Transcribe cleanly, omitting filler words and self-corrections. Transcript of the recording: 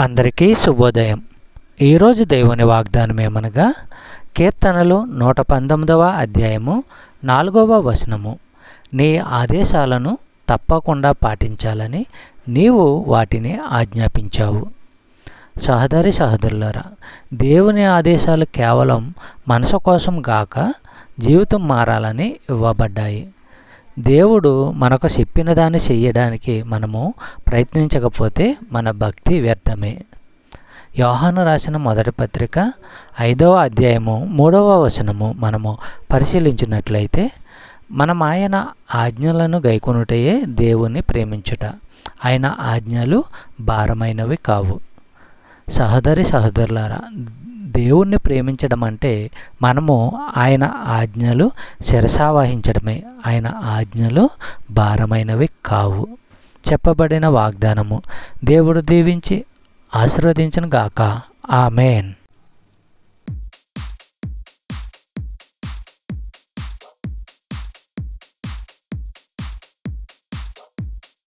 అందరికీ శుభోదయం. ఈరోజు దేవుని వాగ్దానం ఏమనగా కీర్తనలు 119వ అధ్యాయము 4వ వచనము. నీ ఆదేశాలను తప్పకుండా పాటించాలని నీవు వాటిని ఆజ్ఞాపించావు. సహోదరులారా, దేవుని ఆదేశాలు కేవలం మనసు కోసం గాక జీవితం మారాలని ఇవ్వబడ్డాయి. దేవుడు మనకు చెప్పిన దాన్ని చెయ్యడానికి మనము ప్రయత్నించకపోతే మన భక్తి వ్యర్థమే. యోహాను రాసిన మొదటి పత్రిక 5వ అధ్యాయము 3వ వచనము మనము పరిశీలించినట్లయితే, మనం ఆయన ఆజ్ఞలను గైకొనుటయే దేవుని ప్రేమించుట, ఆయన ఆజ్ఞలు భారమైనవి కావు. సహోదరులారా, దేవుణ్ణి ప్రేమించడం అంటే మనము ఆయన ఆజ్ఞలు శిరసావహించడమే. ఆయన ఆజ్ఞలు భారమైనవి కావు. చెప్పబడిన వాగ్దానము దేవుడు దీవించి ఆశీర్వదించును గాక. ఆమేన్.